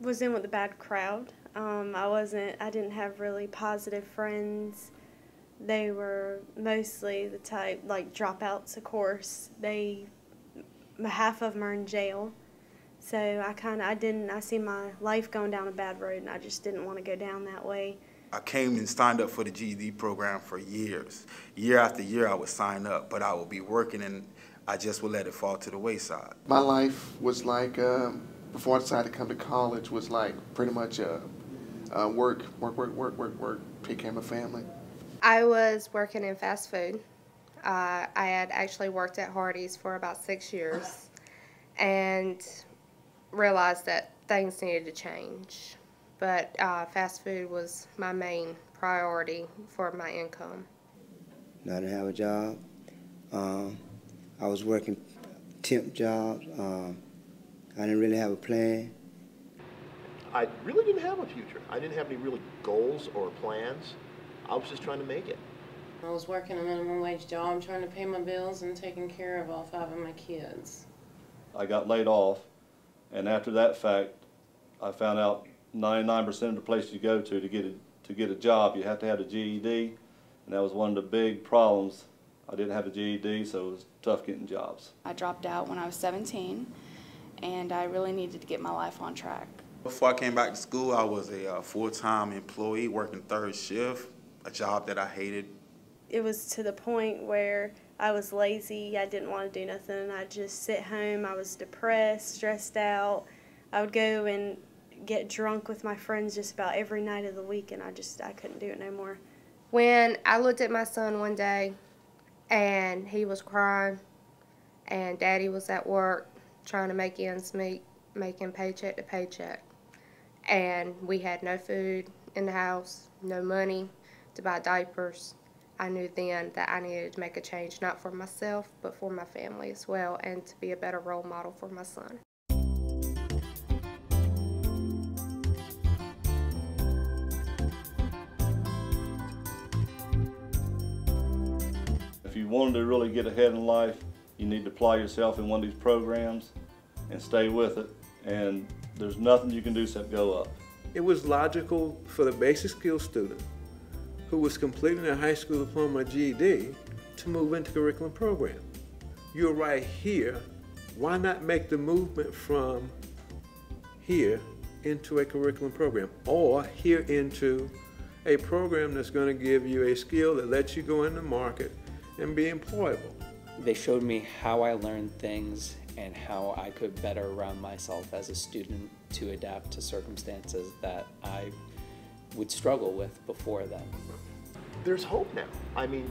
was in with a bad crowd. I didn't have really positive friends. They were mostly the type, like dropouts, of course. Half of them are in jail. So I see my life going down a bad road, and I just didn't want to go down that way. I came and signed up for the GED program for years. Year after year I would sign up, but I would be working and I just would let it fall to the wayside. My life was like, before I decided to come to college, was like pretty much work, became a family. I was working in fast food. I had actually worked at Hardee's for about 6 years and realized that things needed to change. But fast food was my main priority for my income. I didn't have a job. I was working temp jobs. I didn't really have a plan. I really didn't have a future. I didn't have any really goals or plans. I was just trying to make it. I was working a minimum wage job, trying to pay my bills and taking care of all 5 of my kids. I got laid off, and after that fact, I found out 99% of the places you go to get a job, you have to have a GED, and that was one of the big problems. I didn't have a GED, so it was tough getting jobs. I dropped out when I was 17, and I really needed to get my life on track. Before I came back to school, I was a full-time employee working third shift, a job that I hated. It was to the point where I was lazy. I didn't want to do nothing. I'd just sit home. I was depressed, stressed out. I would go and get drunk with my friends just about every night of the week, and I couldn't do it no more. When I looked at my son one day and he was crying and Daddy was at work trying to make ends meet, making paycheck to paycheck, and we had no food in the house, no money to buy diapers, I knew then that I needed to make a change, not for myself, but for my family as well, and to be a better role model for my son. If you wanted to really get ahead in life, you need to apply yourself in one of these programs and stay with it, and there's nothing you can do except go up. It was logical for the basic skills student who was completing a high school diploma or GED to move into curriculum program. You're right here. Why not make the movement from here into a curriculum program, or here into a program that's going to give you a skill that lets you go in the market and be employable? They showed me how I learned things and how I could better round myself as a student to adapt to circumstances that I would struggle with before then. There's hope now. I mean,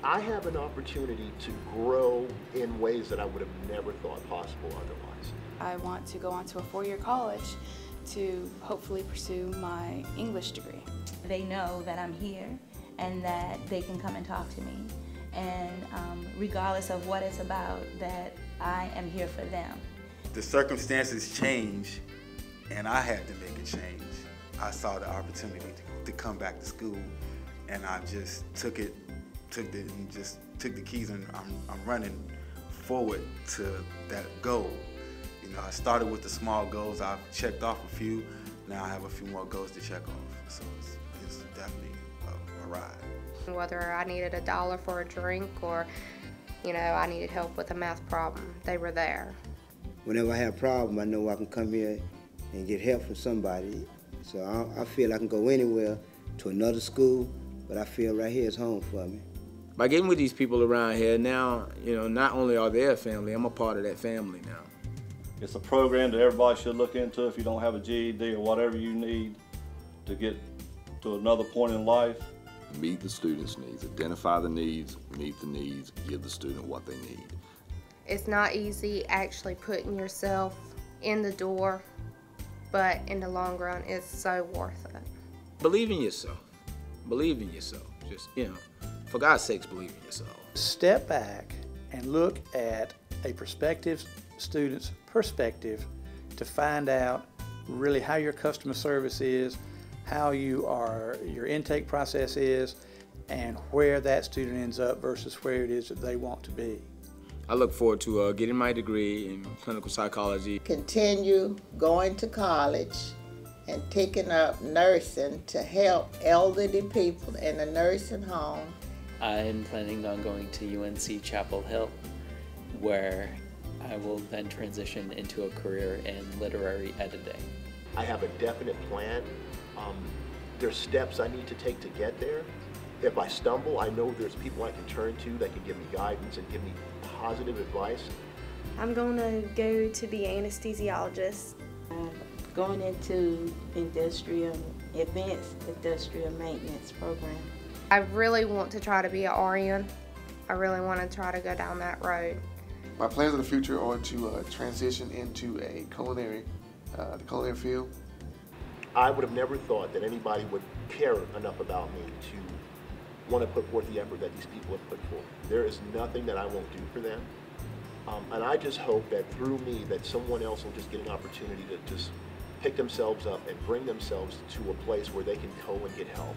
I have an opportunity to grow in ways that I would have never thought possible otherwise. I want to go on to a 4-year college to hopefully pursue my English degree. They know that I'm here and that they can come and talk to me, and regardless of what it's about, that I am here for them. The circumstances changed, and I had to make a change. I saw the opportunity to come back to school, and I just took the keys, and I'm running forward to that goal. You know, I started with the small goals. I've checked off a few. Now I have a few more goals to check off. So it's definitely a ride. Whether I needed $1 for a drink or, you know, I needed help with a math problem, they were there. Whenever I have a problem, I know I can come here and get help from somebody. So I feel I can go anywhere to another school, but I feel right here is home for me. By getting with these people around here now, you know, not only are they a family, I'm a part of that family now. It's a program that everybody should look into if you don't have a GED or whatever you need to get to another point in life. Meet the students' needs, identify the needs, meet the needs, give the student what they need. It's not easy actually putting yourself in the door, but in the long run, it's so worth it. Believe in yourself. Believe in yourself. Just, you know, for God's sakes, believe in yourself. Step back and look at a prospective student's perspective to find out really how your customer service is, how your intake process is, and where that student ends up versus where it is that they want to be. I look forward to getting my degree in clinical psychology. Continue going to college and taking up nursing to help elderly people in a nursing home. I'm planning on going to UNC Chapel Hill, where I will then transition into a career in literary editing. I have a definite plan. There's steps I need to take to get there. If I stumble, I know there's people I can turn to that can give me guidance and give me positive advice. I'm going to go to be anesthesiologist. I'm going into advanced industrial maintenance program. I really want to try to be an RN. I really want to try to go down that road. My plans in the future are to transition into the culinary field. I would have never thought that anybody would care enough about me to want to put forth the effort that these people have put forth. There is nothing that I won't do for them. And I just hope that through me that someone else will just get an opportunity to just pick themselves up and bring themselves to a place where they can go and get help.